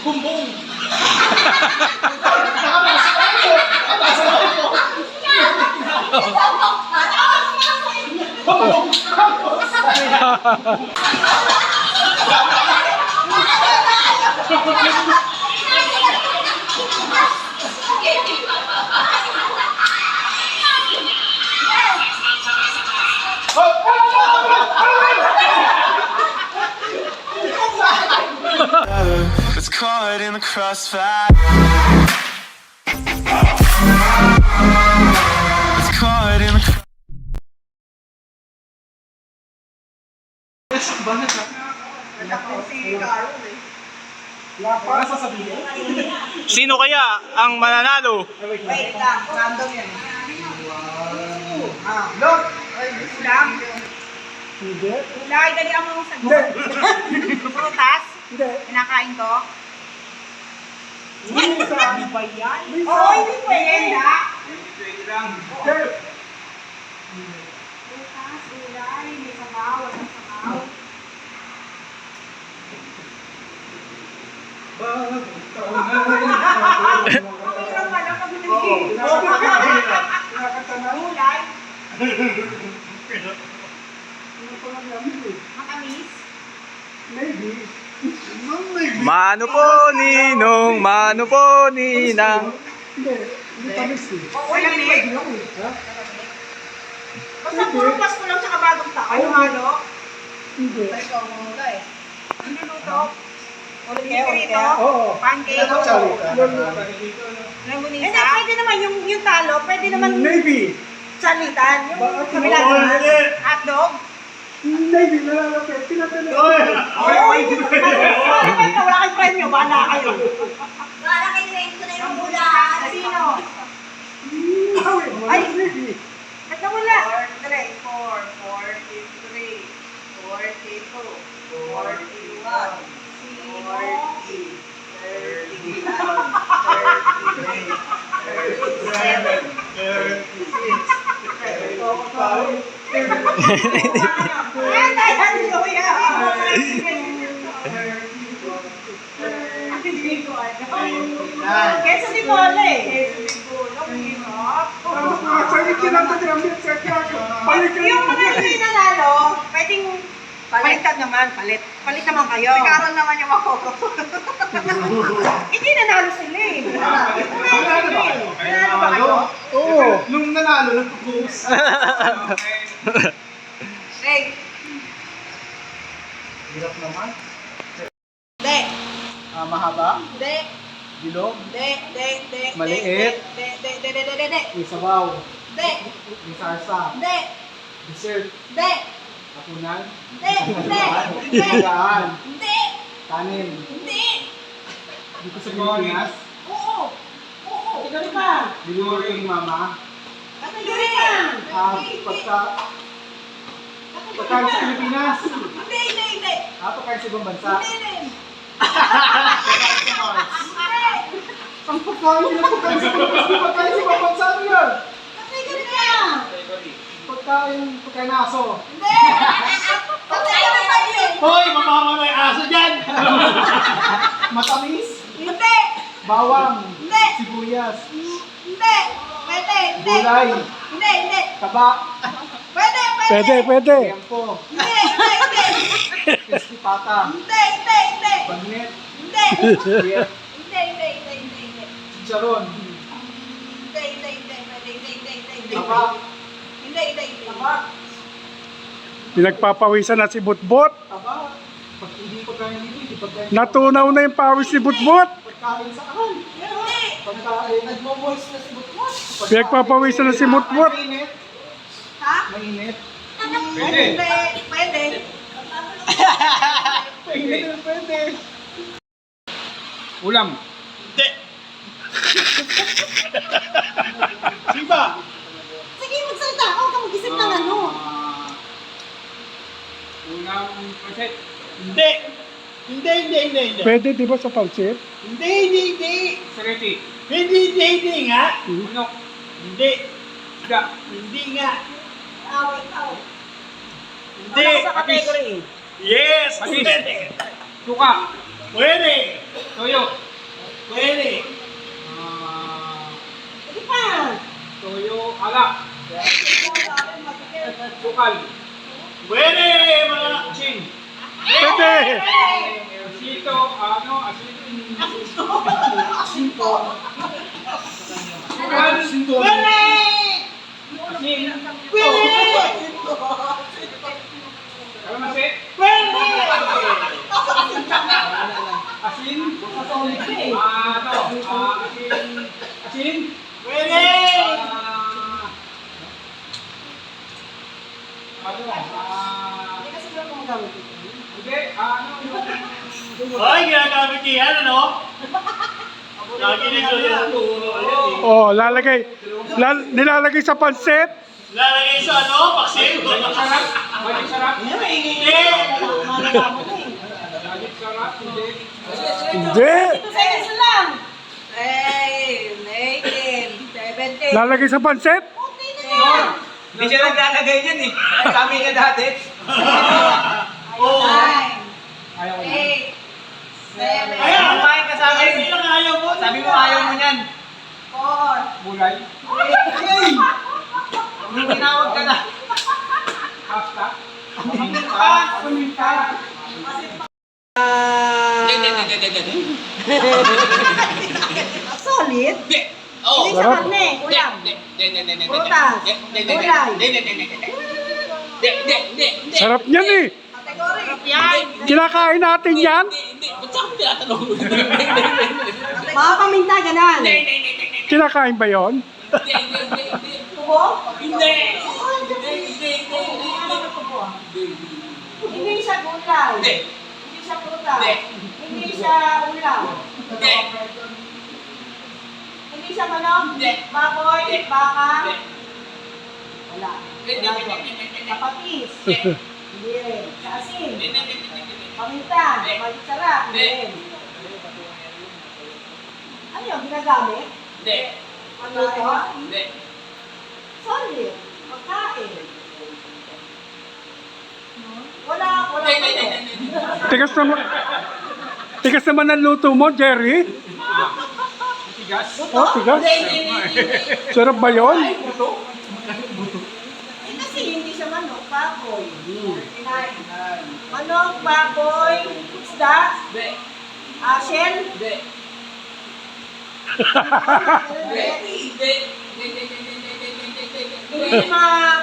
Bumbong. Was caught in the crossfire. Was caught in the Sino kaya ang mananalo? Wait lang, random yan. Look! Ulam? Hindi. Ulay, dali ang mga sagot. Prutas? Hindi. Kinakain ko? Minsan. Ano ba yan? Oo, hindi pwede. Prutas, ulay, may sabaw, walang sabaw. Kapira pala kami ulay. Matamis. Maybe. Mano po ninong, mano po ninang. Hindi. Hindi tamis eh. Walang Hindi leg. ako eh. Ha? Basta puro Pasko lang sa bagong taon. Ano halo? Hindi. Ikaw muna eh. Ano luto? Ulit Oo. Pancake. Lolo. Hindi, pwede naman yung talo. Pwede naman Maybe. salitan. Yung Bakit? kabila Oo, na. Hotdog. Maybe. Nalalapit. Tinatanong. Oo, hindi mo naman. Wala kayong premyo. Bahala kayo. Wala kayo rin ko na yung mula. Sino? Ay, maybe. Ba't nawala? 4, 43, 42, 41, 40, 37, 38, Queso di Pole. Queso di Pole. Yung mga hindi nanalo, pwedeng palitan naman, palit. Palit naman kayo. Si Carol naman yung ako. Hindi nanalo sila eh. Nanalo ba kayo? Oo. Nung nanalo, nag-post. Hey. Hirap naman. Hindi. Mahaba. Hindi. Bilog. Hindi. Maliit. Hindi. May sabaw. Hindi. May sarsa. Hindi. Dessert. Hindi. Hapunan. Hindi. Higaan. Hindi. Kanin. Hindi. Dito sa Pilipinas. Oo. Ganun ba? Binuro ni Mama. Ganun. Pagkain sa Pilipinas. Hindi. Pagkain sa ibang bansa. Hindi. Ang pagkain nila pagkain sa Pilipinas. Pagkain sa ibang bansa nila. Pagkain na aso. Hoy, mamama may aso dyan! Matamis. Hindi. Bawang. Hindi. Sibuyas. Hindi. Pwede. Gulay. Hindi. Taba. Pwede. Tiempo. Hindi. Crispy pata. Hindi. Bagnet. Hindi. Biet. Hindi. Chicharon. Taba. Hindi. Taba. Pinagpapawisan na si Butbot. Taba. Pag hindi pagkain dito, hindi pagkain. Natunaw na yung pawis ni Butbot. Pagkain sa kahal. Pagkain. Nagmo-moist na si Butbot. Pinagpapawisan na si Butbot. Mainit. Ha? Mainit. Pwede. Pwede. Ulam. Hindi. Siba! Sige, magsalita. Huwag ka mag-isip ng ano. Ulam. Pasit. Hindi. Hindi. Pwede di ba sa pansit? Hindi. Sariti. Hindi nga. Manok. Hindi. Isda. Hindi nga. Ikaw. Hindi. Ano sa category? Yes! Patis. Pwede. Suka. Pwede. Toyo. Pwede. Hindi pa. Toyo, alak. Sukal. Pwede, mga Asin. Pwede. Asito, ano, asin. Asinto. Sukal. Pwede. Asin. Pwede. Kalamansi. Pwede. Asin. Ano, asin. Asin. Pwede. Hindi kasi lang gumagamit ito. Hindi, ano, yung... Ay, ginagamit yan, ano? Lagi nito yan. Oh, nilalagay sa pansit. Lalagay sa ano? Paksin. Sarap. Balik sarap. Hindi. Malalaman na eh. Balik sarap. Hindi. Hindi. Seconds na lang. 18, 17. Lalagay sa pansit. Hindi siya naglalagay niyan eh. Sabi niya dati. Oo. 9, 8, 7. Ayan. Kumain ka sa Ay, akin. sino nga ayaw mo? Sabi mo ayaw mo niyan. 4. Gulay. Hindi tinawag ka na. Pasta. Paminta. Solid. Oh. Hindi sa karne. Ulam. Prutas. Gulay. Sarap niyan eh. Kategory. Yan. Kinakain natin yan. Mga paminta, ganan. Kinakain ba yon? Tubo? Hindi siya gulay. Hindi siya prutas. Hindi siya ulam. Hindi siya manok. Baboy. Baka. Wala. Sa patis. Hindi rin. Sa asin. Paminta. Magic sarap. Hindi rin. Ano yung ginagamit? Ano ito? Solid. Pagkain. Wala pa to. Tigas naman ang luto mo, Jerry. Tigas. Oh, tigas. Sarap ba yon? Kasi hindi siya manok, baboy. Manok, baboy, isda, shell. Hindi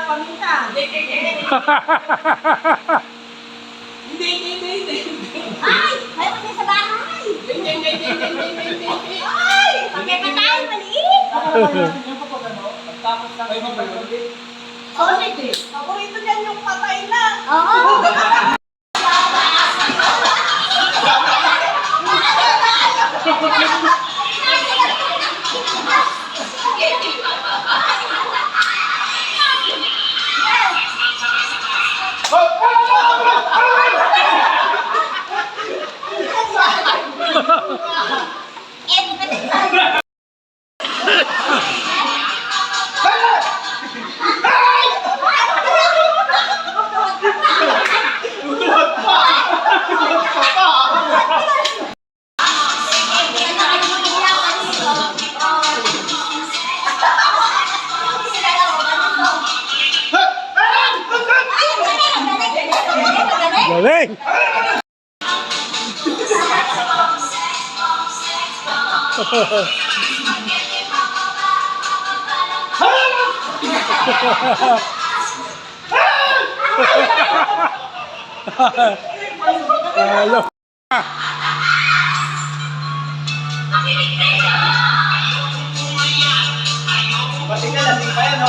paminta. Ay! Mayroon din sa bahay! Ay! Pagkakataon, maliit! Solid eh. Paborito niyan yung patay na. Oo! Galing. Halo. Pati ka lasing pa yan, no?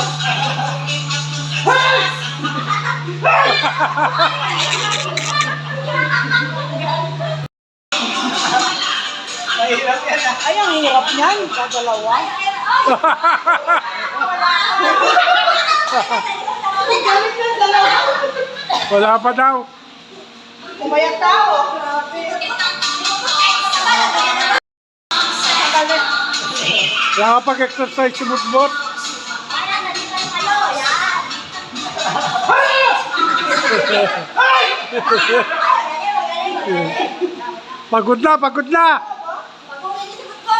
Mahirap yan, ah. Ay, ang hirap niyan. Kadalawa. Galit ng dalawa. Wala pa daw. Kumayat tao. Grabe. Galit. Nakapag-exercise si Butbot. Parang nalipan kayo, yan! Magaling, magaling, magaling! Pagod na, pagod na. Pag-uwi niyo sa ko.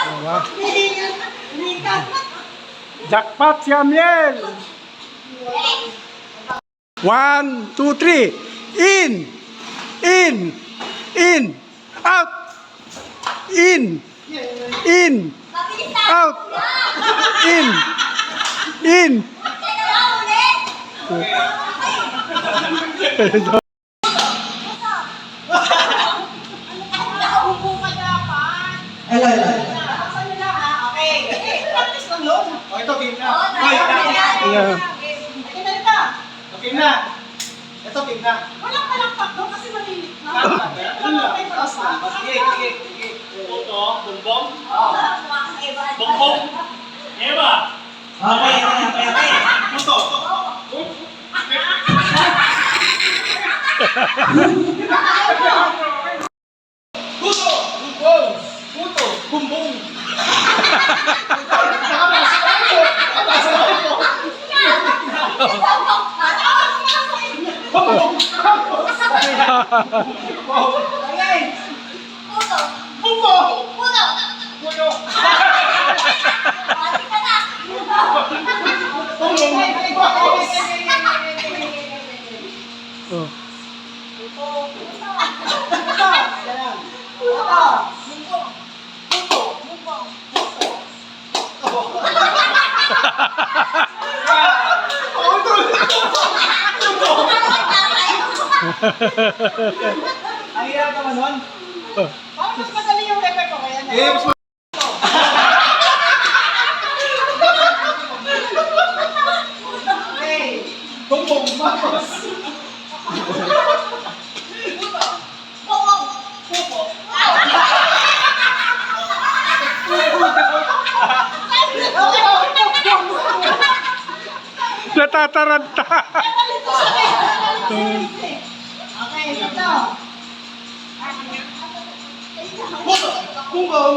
Diba? Jackpot si Amiel. 1, 2, 3. In. In. In. Out. In. In. Mabilis na. Out. In. In. Kaya na ulit. Nakaupo ka dapat. Hello, hello. Nakakasal na lang ha. Okay. Practice lang yun. Oh, ito, game na. Oo, Hoy, Yeah. Okay na ito. game na. Ito, game na. Walang palakpak doon kasi malilit na. Ano na? Sige, sige, sige. Puto, bumbong. Makakaiba. Bumbong. Eva. Okay, okay, okay. Puto. Puto! Bumbong! Puto! Bumbong! Puto. Bumbong! Puto. Puto! Mati ka na. Oh. Ang hirap naman nun. Parang mas madali yung record ko kaya na. Games mo. Okay. Bumbong! Matos! Bongong. Natataranta. Okay, ito. Puto! Bumbong!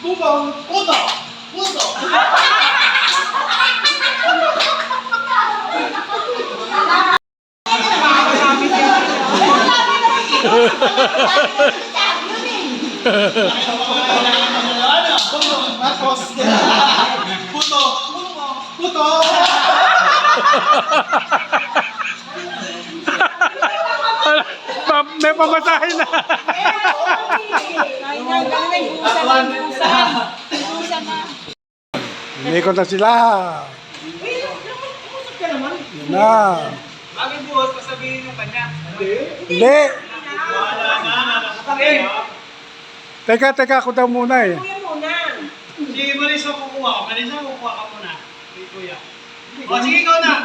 Bumbong! Puto! Puto! Matos! Puto! Puto! May pamasahe na. Umikot na sila. Yan na. Bagay buhos, pasabihin yung kanya. Hindi. Wala na. Okay. Teka, ako daw muna eh. Kuya muna. Si Marisa kukuha ka. Marisa kukuha ka muna. Kay Kuya. O, sige ikaw na.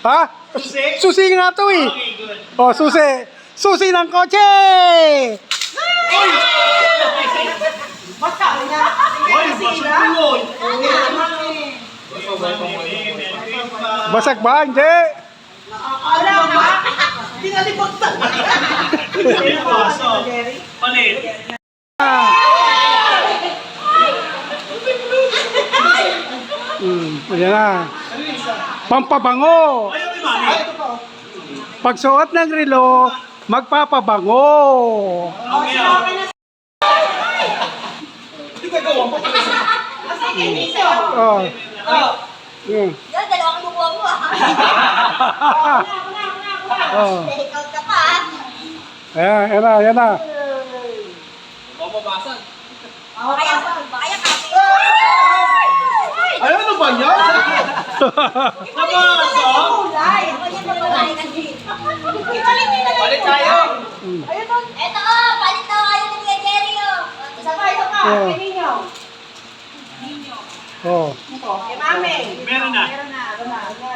Ha? Susi? Susi nga to eh. Okay, good. Oh, susi. Susi ng kotse! Basta na. Oy, basag tulol. Basag ba? Hindi. Alam ba? Pinalibot na. Ayan, baso. Palit. Ayan na. Pampabango. Ayaw ni Mami. Pagsuot ng relo, magpapabango. Okay, ah. Asa kay Niso? Oh. Yun. Yan, dalawa kinukuha mo ah. Oh. Ikaw ka pa ah. Ayan na. Mababasan. Kaya kasi. Ay, ano ba yan? Nabaso. Kulay. Ako yan na babae kasi. Ibalik niyo na lang. Balik tayo. Ayun o. Eto oh, palit daw kayo ni Kuya Jerry oh. Isa pa, isa pa. Oh. Kay Ninyo. Oh. Kay Mami. Meron na. Meron na.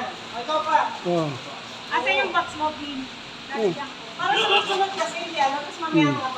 O, ikaw pa. Oh. Asa yung box mo, Pin? Para sa sunod kasi hindi ano, tapos mamaya mga